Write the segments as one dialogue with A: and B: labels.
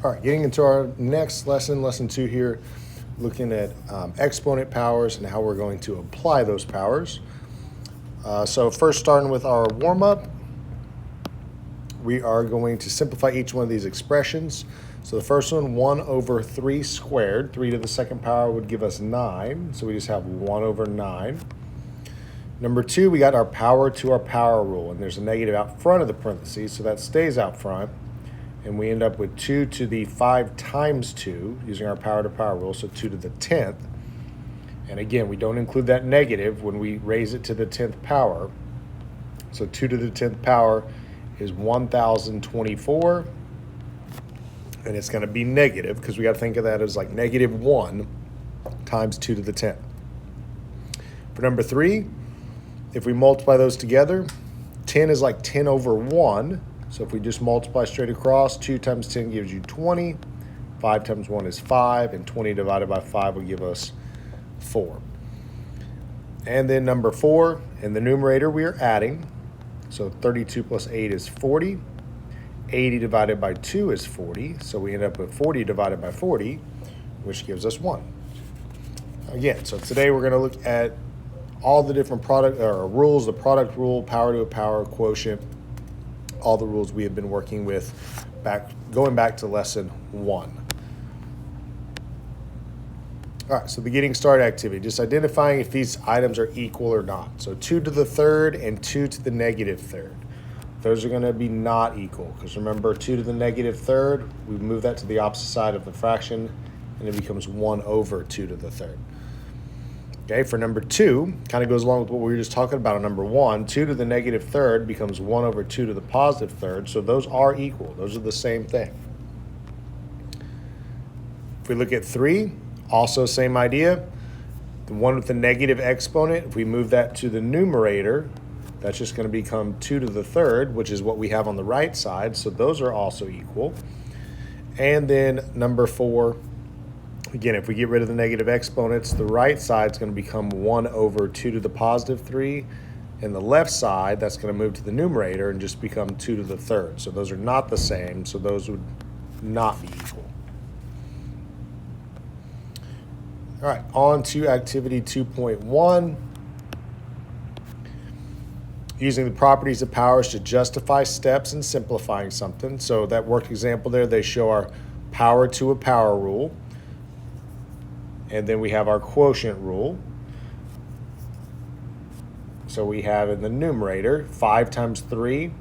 A: All right, getting into our next lesson, lesson 2 here, looking at exponent powers and how we're going to apply those powers. So first, starting with our warm-up, we are going to simplify each one of these expressions. So the first one, 1 over 3 squared. 3 to the second power would give us 9, so we just have 1 over 9. Number 2, we got our power to our power rule, and there's a negative out front of the parentheses, so that stays out front. And we end up with 2 to the 5 times 2 using our power to power rule, so 2 to the 10th. And again, we don't include that negative when we raise it to the 10th power. So 2 to the 10th power is 1,024. And it's going to be negative because we got to think of that as like negative 1 times 2 to the 10th. For number 3, if we multiply those together, 10 is like 10 over 1. So if we just multiply straight across, 2 times 10 gives you 20, 5 times 1 is 5, and 20 divided by 5 will give us 4. And then number 4, in the numerator we are adding, so 32 plus 8 is 40, 80 divided by 2 is 40, so we end up with 40 divided by 40, which gives us 1. Again, so today we're going to look at all the different rules, the product rule, power to a power, quotient, all the rules we have been working with going back to lesson 1. All right, so the getting started activity, just identifying if these items are equal or not. So 2 to the third and 2 to the negative third. Those are going to be not equal because remember 2 to the negative third, we move that to the opposite side of the fraction and it becomes 1 over 2 to the third. Okay, for number 2, kind of goes along with what we were just talking about on number 1. 2 to the negative third becomes 1 over 2 to the positive third, so those are equal. Those are the same thing. If we look at 3, also same idea. The one with the negative exponent, if we move that to the numerator, that's just going to become 2 to the third, which is what we have on the right side, so those are also equal. And then number 4, again, if we get rid of the negative exponents, the right side is going to become 1 over 2 to the positive 3. And the left side, that's going to move to the numerator and just become 2 to the third. So those are not the same, so those would not be equal. All right, on to activity 2.1. Using the properties of powers to justify steps in simplifying something. So that worked example there, they show our power to a power rule. And then we have our quotient rule. So we have in the numerator 5 times 3,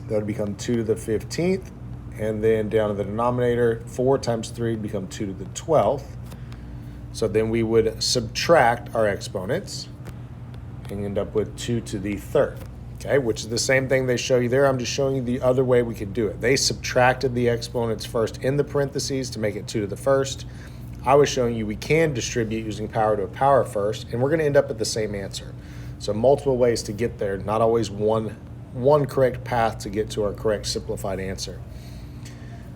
A: that would become 2 to the 15th. And then down in the denominator, 4 times 3 would become 2 to the 12th. So then we would subtract our exponents and end up with 2 to the third. Okay, which is the same thing they show you there. I'm just showing you the other way we could do it. They subtracted the exponents first in the parentheses to make it 2 to the first. I was showing you we can distribute using power to a power first, and we're going to end up at the same answer. So multiple ways to get there, not always one correct path to get to our correct simplified answer.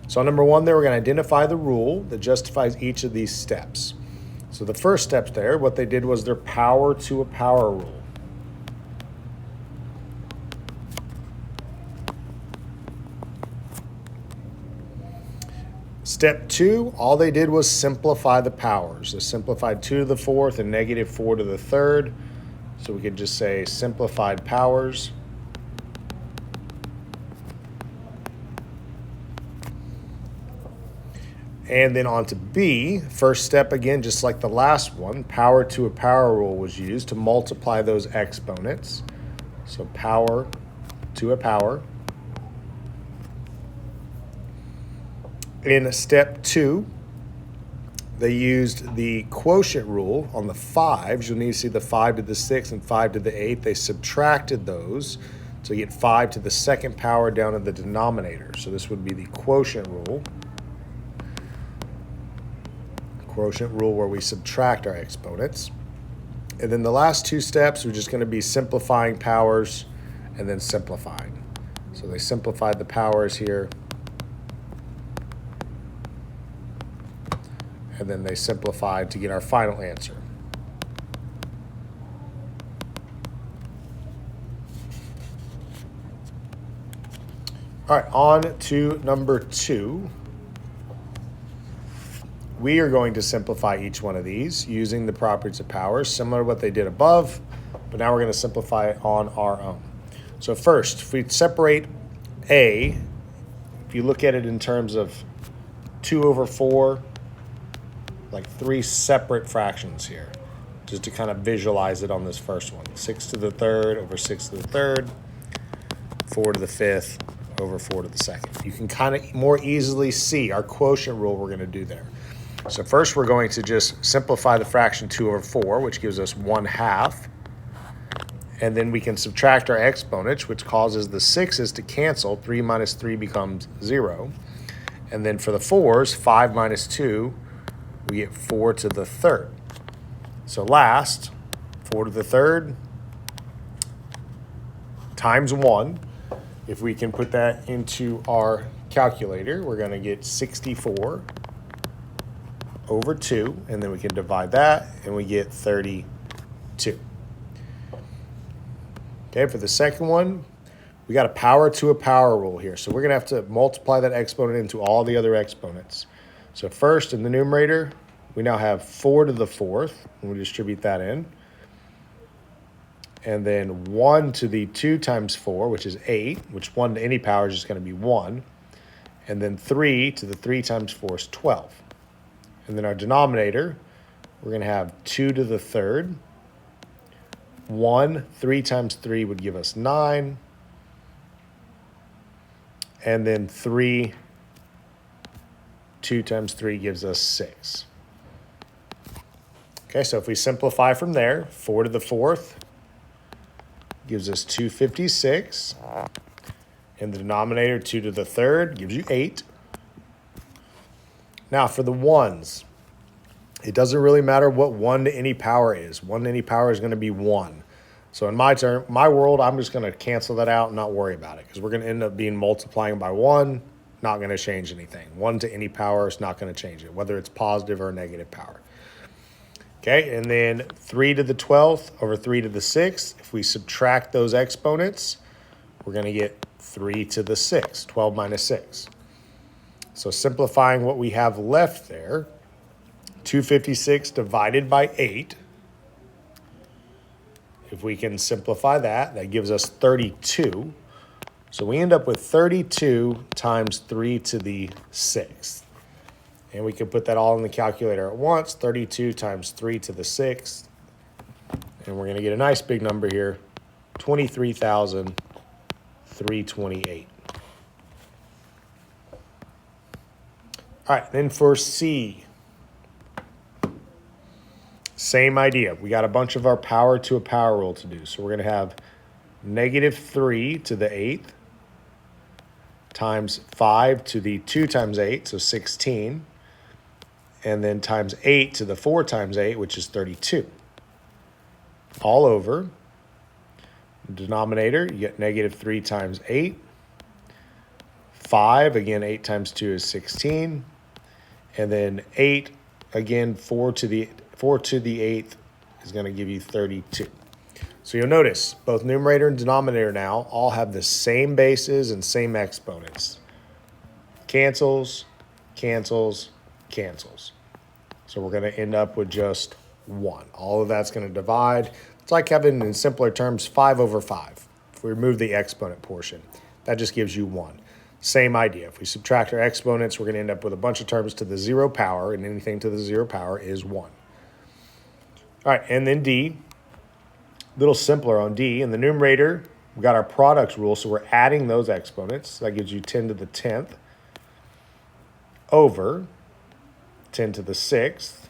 A: So on number 1 there, we're going to identify the rule that justifies each of these steps. So the first step there, what they did was their power to a power rule. Step 2, all they did was simplify the powers. They simplified 2 to the 4th and negative 4 to the 3rd. So we could just say simplified powers. And then on to B, first step again, just like the last one, power to a power rule was used to multiply those exponents. So power to a power. In step 2, they used the quotient rule on the 5s. You'll need to see the 5 to the 6th and 5 to the 8th. They subtracted those to get 5 to the second power down in the denominator. So this would be the quotient rule. Quotient rule where we subtract our exponents. And then the last 2 steps are just going to be simplifying powers and then simplifying. So they simplified the powers here. And then they simplified to get our final answer. All right, on to number 2. we are going to simplify each one of these using the properties of powers, similar to what they did above, but now we're going to simplify it on our own. So first, if we separate A, if you look at it in terms of 2 over 4, like 3 separate fractions here, just to kind of visualize it on this first one. 6 to the third over 6 to the third, 4 to the fifth over 4 to the second. You can kind of more easily see our quotient rule we're going to do there. So first we're going to just simplify the fraction 2 over 4, which gives us 1/2. And then we can subtract our exponents, which causes the 6's to cancel. 3 minus 3 becomes 0. And then for the 4's, 5 minus 2, we get 4 to the third. So last, 4 to the third times 1. If we can put that into our calculator, we're going to get 64 over 2. And then we can divide that, and we get 32. Okay, for the second one, we got a power to a power rule here. So we're going to have to multiply that exponent into all the other exponents. So first, in the numerator, we now have 4 to the fourth, and we distribute that in. And then 1 to the 2 times 4, which is 8, which 1 to any power is just going to be 1. And then 3 to the 3 times 4 is 12. And then our denominator, we're going to have 2 to the third. 1, 3 times 3 would give us 9. And then 3, 2 times 3 gives us 6. Okay, so if we simplify from there, 4 to the fourth gives us 256. In the denominator, 2 to the third gives you 8. Now for the ones, it doesn't really matter what 1 to any power is. 1 to any power is going to be 1. So in my world, I'm just going to cancel that out and not worry about it, because we're going to end up being multiplying by 1, not going to change anything. 1 to any power is not going to change it, whether it's positive or negative power. Okay, and then 3 to the 12th over 3 to the 6th. If we subtract those exponents, we're going to get 3 to the 6th, 12 minus 6. So simplifying what we have left there, 256 divided by 8. If we can simplify that, that gives us 32. So we end up with 32 times 3 to the 6th. And we can put that all in the calculator at once, 32 times 3 to the 6th. And we're going to get a nice big number here, 23,328. All right, then for C, same idea. We got a bunch of our power to a power rule to do. So we're going to have -3 to the 8th times 5 to the 2 times 8, so 16. And then times 8 to the 4 times 8, which is 32. All over. Denominator, you get -3 times 8. 5, again, 8 times 2 is 16. And then 8, again, 4 to the 8th is going to give you 32. So you'll notice both numerator and denominator now all have the same bases and same exponents. Cancels, cancels, cancels. So we're going to end up with just 1. All of that's going to divide. It's like having, in simpler terms, 5 over 5. If we remove the exponent portion, that just gives you 1. Same idea. If we subtract our exponents, we're going to end up with a bunch of terms to the 0 power, and anything to the 0 power is 1. All right, and then D, a little simpler on D. In the numerator, we got our product rule, so we're adding those exponents. That gives you 10 to the 10th over 10 to the 6th.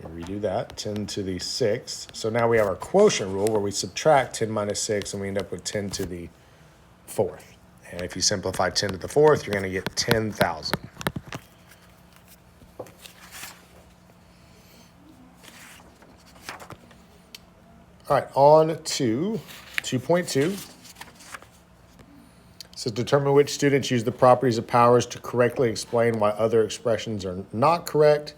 A: Let me redo that, 10 to the 6th. So now we have our quotient rule where we subtract 10 minus 6, and we end up with 10 to the 4th. And if you simplify 10 to the 4th, you're going to get 10,000. All right, on to 2.2. So determine which students use the properties of powers to correctly explain why other expressions are not correct.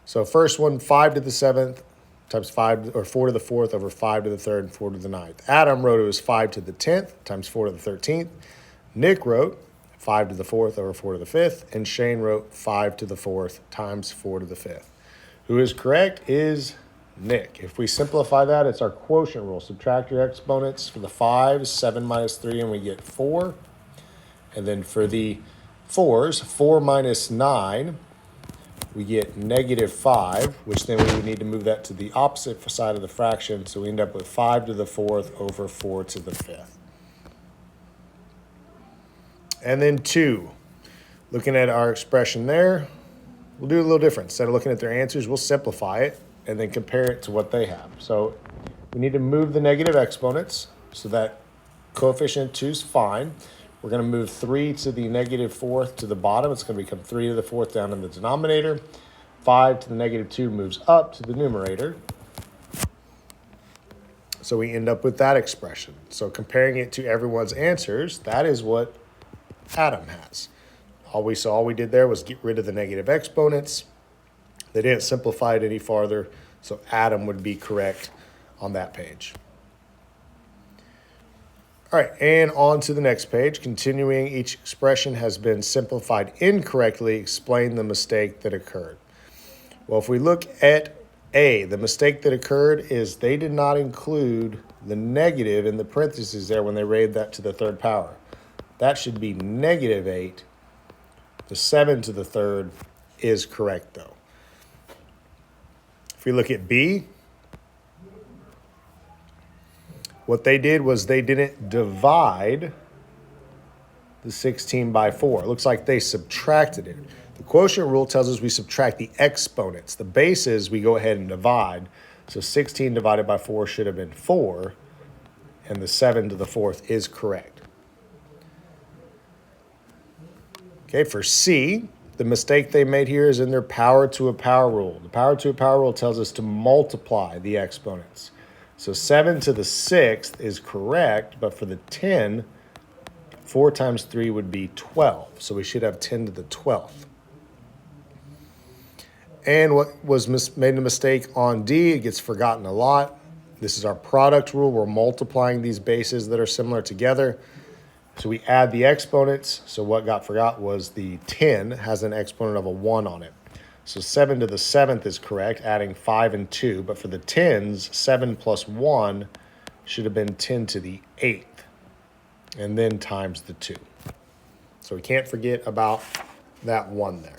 A: So first one, 5 to the 7th times 5, or 4 to the 4th over 5 to the 3rd and 4 to the 9th. Adam wrote it was 5 to the 10th times 4 to the 13th. Nick wrote 5 to the 4th over 4 to the 5th, and Shane wrote 5 to the 4th times 4 to the 5th. Who is correct is Nick. If we simplify that, it's our quotient rule. Subtract your exponents. For the 5s, 7 minus 3, and we get 4. And then for the 4s, 4 minus 9, we get -5, which then we would need to move that to the opposite side of the fraction, so we end up with 5 to the 4th over 4 to the 5th. And then 2, looking at our expression there, we'll do a little different. Instead of looking at their answers, we'll simplify it and then compare it to what they have. So we need to move the negative exponents, so that coefficient 2 is fine. We're going to move 3 to the -4th to the bottom. It's going to become 3 to the 4th down in the denominator. 5 to the -2 moves up to the numerator. So we end up with that expression. So comparing it to everyone's answers, that is what Adam has. All we did there was get rid of the negative exponents. They didn't simplify it any farther, so Adam would be correct on that page. All right, and on to the next page. Continuing, each expression has been simplified incorrectly. Explain the mistake that occurred. Well, if we look at A, the mistake that occurred is they did not include the negative in the parentheses there when they raised that to the third power. That should be -8. The 7 to the third is correct, though. If we look at B, what they did was they didn't divide the 16 by 4. It looks like they subtracted it. The quotient rule tells us we subtract the exponents. The bases we go ahead and divide. So 16 divided by 4 should have been 4, and the 7 to the 4th is correct. Okay, for C, the mistake they made here is in their power to a power rule. The power to a power rule tells us to multiply the exponents. So 7 to the 6th is correct, but for the 10, 4 times 3 would be 12. So we should have 10 to the 12th. And what was made a mistake on D, it gets forgotten a lot. This is our product rule. We're multiplying these bases that are similar together. So we add the exponents. So what got forgot was the 10 has an exponent of a 1 on it. So 7 to the 7th is correct, adding 5 and 2. But for the 10s, 7 plus 1 should have been 10 to the 8th. And then times the 2. So we can't forget about that 1 there.